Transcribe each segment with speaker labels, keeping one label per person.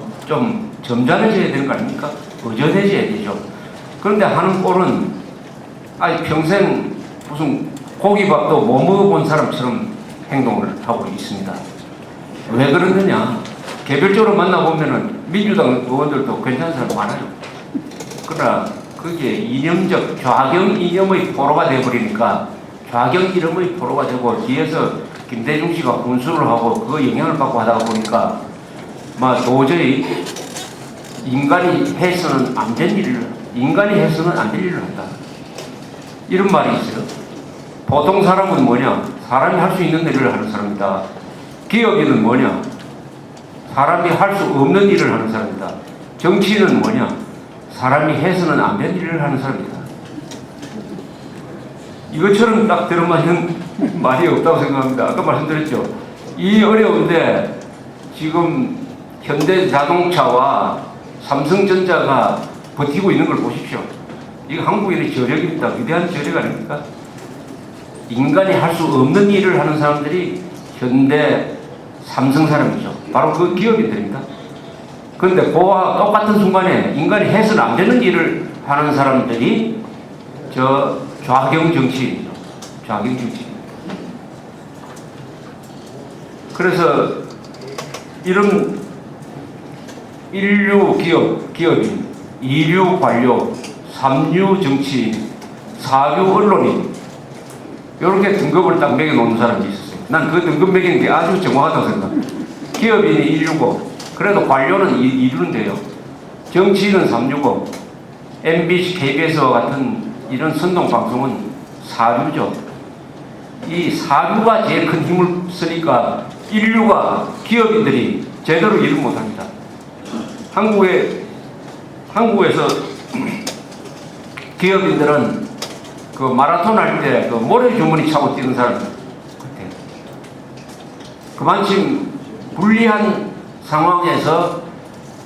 Speaker 1: 말이죠. 좀 점잖아져야 되는 거 아닙니까? 의젓해져야 되죠. 그런데 하는 꼴은 아니 평생 무슨 고기밥도 못 먹어본 사람처럼 행동을 하고 있습니다. 왜 그러느냐? 개별적으로 만나보면은 민주당 의원들도 괜찮은 사람 많아요. 그러나 그게 이념적 좌경 이념의 포로가 되어버리니까 좌경 이념의 포로가 되고 뒤에서 김대중 씨가 군수를 하고 그 영향을 받고 하다가 보니까 도저히 인간이 해서는 안 될 일을 한다. 이런 말이 있어요. 보통 사람은 뭐냐? 사람이 할 수 있는 일을 하는 사람이다. 기업인은 뭐냐? 사람이 할 수 없는 일을 하는 사람이다. 정치인은 뭐냐? 사람이 해서는 안 될 일을 하는 사람이다. 이것처럼 딱 들어맞는 말이 없다고 생각합니다. 아까 말씀드렸죠. 이 어려운데 지금 현대자동차와 삼성전자가 버티고 있는 걸 보십시오. 이거 한국인의 저력입니다. 위대한 저력 아닙니까? 인간이 할 수 없는 일을 하는 사람들이 현대 삼성 사람이죠. 바로 그 기업인들입니다. 그런데 그와 똑같은 순간에 인간이 해서는 안 되는 일을 하는 사람들이 좌경 정치인이죠. 좌경 정치인. 그래서 이런 일류 기업인, 이류 관료, 삼류 정치인, 사류 언론인 이렇게 등급을 딱 매겨놓는 사람이 있었어요. 난 그 등급 매기는 게 아주 정확하다고 생각합니다. 기업인이 1류고 그래도 관료는 2류인데요. 정치인은 3류고 MBC, KBS와 같은 이런 선동방송은 4류죠. 이 4류가 제일 큰 힘을 쓰니까 1류가 기업인들이 제대로 일을 못합니다. 한국에서 기업인들은 그 마라톤 할 때 그 모래 주머니 차고 뛰는 사람 같아요. 그만큼 불리한 상황에서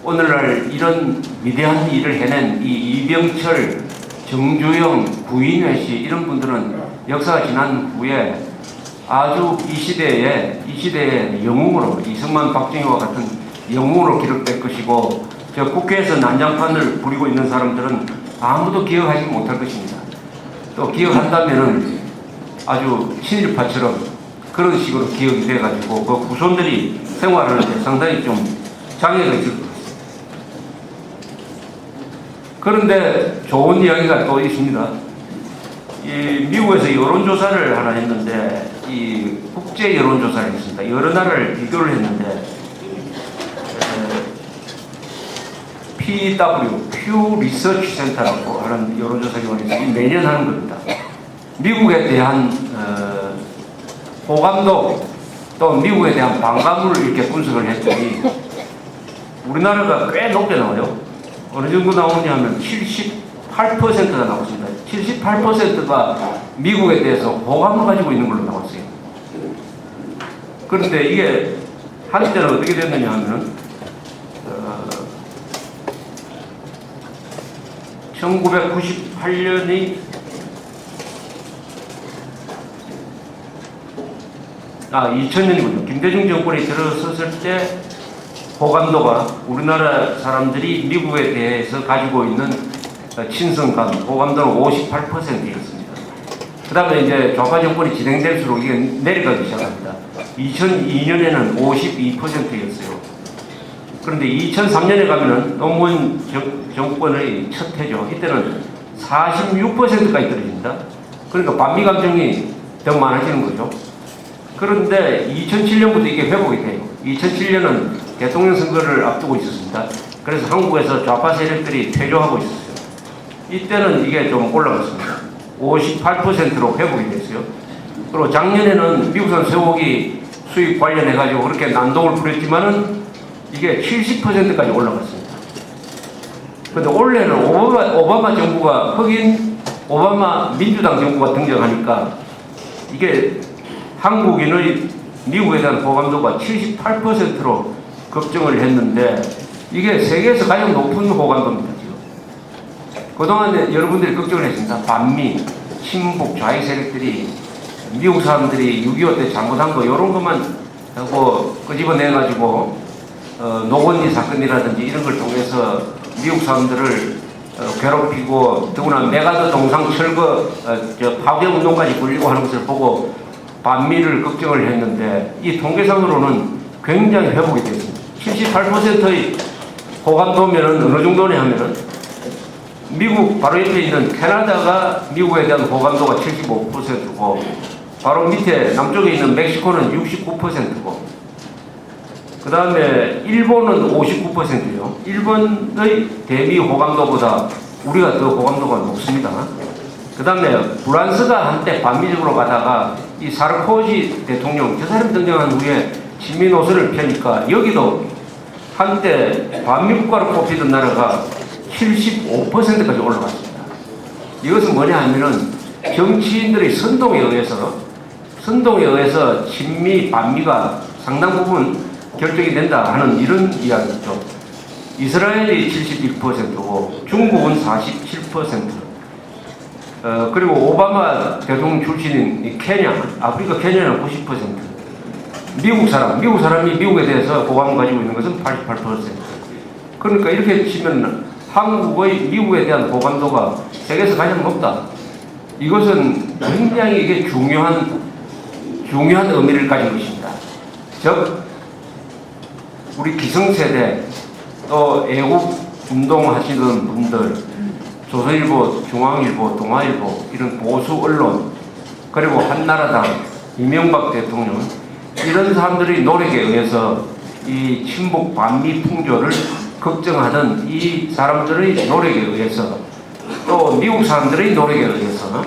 Speaker 1: 오늘날 이런 위대한 일을 해낸 이 이병철, 정주영, 구인회 씨 이런 분들은 역사가 지난 후에 아주 이 시대의 영웅으로 이승만, 박정희와 같은 영웅으로 기록될 것이고 저 국회에서 난장판을 부리고 있는 사람들은 아무도 기억하지 못할 것입니다. 또 기억한다면은 아주 친일파처럼 그런 식으로 기억이 돼가지고 그 후손들이 생활하는데 상당히 좀 장애가 있을 것 같습니다. 그런데 좋은 이야기가 또 있습니다. 이 미국에서 여론조사를 하나 했는데 이 국제 여론조사를 했습니다. 여러 나라를 비교를 했는데 Pew 리서치 센터라고 하는 여론조사 기관에서 매년 하는 겁니다. 미국에 대한 호감도 또 미국에 대한 반감을 이렇게 분석을 했더니 우리나라가 꽤 높게 나와요. 어느 정도 나오냐 하면 78%가 나왔습니다. 78%가 미국에 대해서 호감을 가지고 있는 걸로 나왔어요. 그런데 이게 한때는 어떻게 됐느냐 하면 1998년이 2000년이군요. 김대중 정권이 들어섰을 때 호감도가 우리나라 사람들이 미국에 대해서 가지고 있는 친선감, 호감도는 58%였습니다. 그 다음에 이제 좌파 정권이 진행될수록 이게 내려가기 시작합니다. 2002년에는 52%였어요. 그런데 2003년에 가면은 노무현 정권의 첫 해죠. 이때는 46%까지 떨어집니다. 그러니까 반미 감정이 더 많아지는 거죠. 그런데 2007년부터 이게 회복이 돼요. 2007년은 대통령 선거를 앞두고 있었습니다. 그래서 한국에서 좌파 세력들이 퇴조하고 있었어요. 이때는 이게 좀 올라갔습니다. 58%로 회복이 됐어요. 그리고 작년에는 미국산 쇠고기 수입 관련해가지고 그렇게 난동을 부렸지만은 이게 70%까지 올라갔습니다. 그런데 올해는 오바마 정부가 흑인 오바마 민주당 정부가 등장하니까 이게 한국인의 미국에 대한 호감도가 78%로 급증을 했는데 이게 세계에서 가장 높은 호감도입니다. 지금. 그동안 여러분들이 걱정을 했습니다. 반미, 친북, 좌익 세력들이 미국 사람들이 6.25 때 잘못한 거 이런 것만 하고 끄집어내가지고 노건리 사건이라든지 이런 걸 통해서 미국 사람들을 괴롭히고 더구나 메가더 동상 철거 파괴 운동까지 굴리고 하는 것을 보고 반미를 걱정을 했는데 이 통계상으로는 굉장히 회복이 됐습니다. 78%의 호감도면은 어느 정도냐 하면은 미국 바로 옆에 있는 캐나다가 미국에 대한 호감도가 75%고 바로 밑에 남쪽에 있는 멕시코는 69%고 그 다음에 일본은 59%요. 일본의 대미 호감도보다 우리가 더 호감도가 높습니다. 그 다음에 프랑스가 한때 반미적으로 가다가 이 사르코지 대통령 저 사람이 등장한 후에 친미 노선을 펴니까 여기도 한때 반미국가로 꼽히던 나라가 75%까지 올라갔습니다. 이것은 뭐냐 하면은 정치인들의 선동에 의해서 친미 반미가 상당 부분 결정이 된다 하는 이런 이야기죠. 이스라엘이 71%고 중국은 47%. 그리고 오바마 대통령 출신인 케냐, 아프리카 케냐는 90%. 미국 사람이 미국에 대해서 호감을 가지고 있는 것은 88%. 그러니까 이렇게 치면 한국의 미국에 대한 호감도가 세계에서 가장 높다. 이것은 굉장히 이게 중요한 의미를 가진 것입니다. 즉, 우리 기성세대 또 애국 운동하시던 분들, 조선일보, 중앙일보, 동아일보 이런 보수 언론 그리고 한나라당, 이명박 대통령 이런 사람들의 노력에 의해서 이 친북 반미 풍조를 걱정하던 이 사람들의 노력에 의해서 또 미국 사람들의 노력에 의해서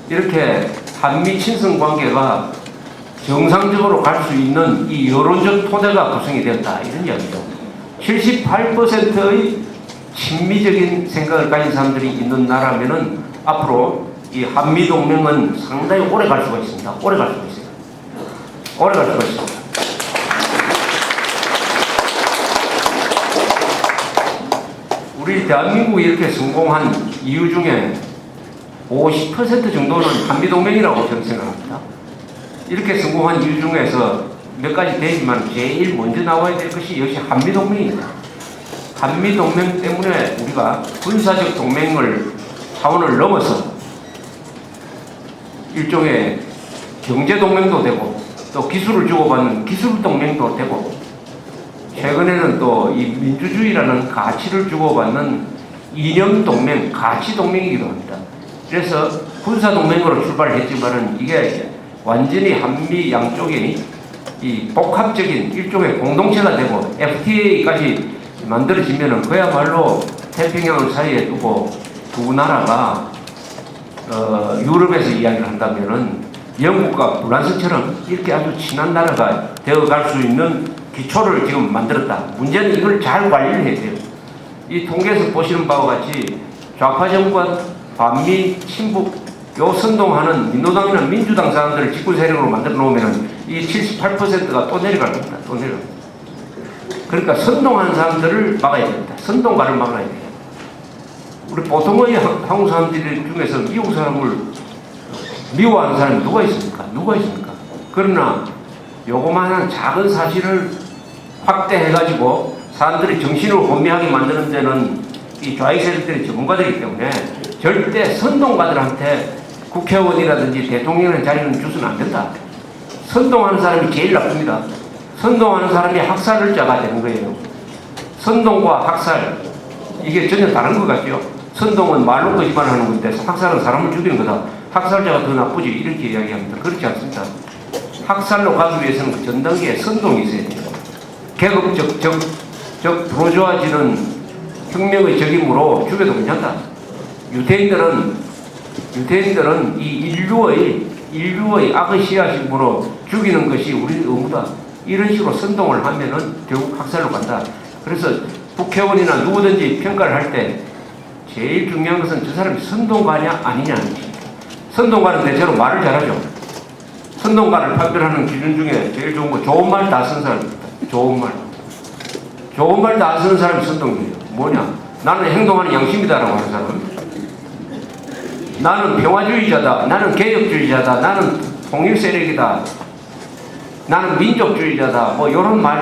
Speaker 1: 이렇게 한미 친선 관계가 정상적으로 갈 수 있는 이 여론적 토대가 구성이 됐다 이런 이야기죠. 78%의 친미적인 생각을 가진 사람들이 있는 나라면은 앞으로 이 한미 동맹은 상당히 오래 갈 수가 있습니다. 오래 갈 수가 있습니다. 우리 대한민국이 이렇게 성공한 이유 중에 50% 정도는 한미 동맹이라고 저는 생각합니다. 이렇게 성공한 이유 중에서 몇 가지 되지만 제일 먼저 나와야 될 것이 역시 한미동맹입니다. 한미동맹 때문에 우리가 군사적 동맹을 차원을 넘어서 일종의 경제동맹도 되고 또 기술을 주고받는 기술동맹도 되고 최근에는 또 이 민주주의라는 가치를 주고받는 이념동맹, 가치동맹이기도 합니다. 그래서 군사동맹으로 출발을 했지만은 이게 완전히 한미 양쪽이 이 복합적인 일종의 공동체가 되고 FTA까지 만들어지면은 그야말로 태평양을 사이에 두고 두 나라가 유럽에서 이야기를 한다면은 영국과 프랑스처럼 이렇게 아주 친한 나라가 되어갈 수 있는 기초를 지금 만들었다. 문제는 이걸 잘 관리를 해야 돼요. 이 통계에서 보시는 바와 같이 좌파 정권, 반미, 친북 요 선동하는 민노당이나 민주당 사람들을 집권 세력으로 만들어 놓으면 이 78%가 또 내려갈 겁니다. 또 내려갈 겁니다. 그러니까 선동하는 사람들을 막아야 됩니다. 선동가를 막아야 돼요. 우리 보통의 한국 사람들 중에서 미국 사람을 미워하는 사람이 누가 있습니까? 그러나 요거만한 작은 사실을 확대해가지고 사람들이 정신을 혼미하게 만드는 데는 이 좌익 세력들이 전문가들이기 때문에 절대 선동가들한테 국회의원이라든지 대통령의 자리는 주서는 안 된다. 선동하는 사람이 제일 나쁩니다. 선동하는 사람이 학살자가 되는 거예요. 선동과 학살, 이게 전혀 다른 것 같죠? 선동은 말로 거짓말하는 건데 학살은 사람을 죽이는 거다. 학살자가 더 나쁘지 이렇게 이야기합니다. 그렇지 않습니다. 학살로 가기 위해서는 그 전단계에 선동이 있어야 돼요. 계급적 부르주아지는 혁명의 적임으로 죽여도 괜찮다. 유태인들은 이 인류의 악의 씨앗으로 죽이는 것이 우리 의무다. 이런 식으로 선동을 하면은 결국 학살로 간다. 그래서 국회의원이나 누구든지 평가를 할 때 제일 중요한 것은 저 사람이 선동가냐 아니냐는 것입니다. 선동가는 대체로 말을 잘하죠. 선동가를 판별하는 기준 중에 제일 좋은 거 좋은 말 다 쓰는 사람입니다. 좋은 말 다 쓰는 사람이 선동이에요. 뭐냐? 나는 행동하는 양심이다라고 하는 사람. 나는 평화주의자다. 나는 개혁주의자다. 나는 통일 세력이다. 나는 민족주의자다. 뭐 이런 말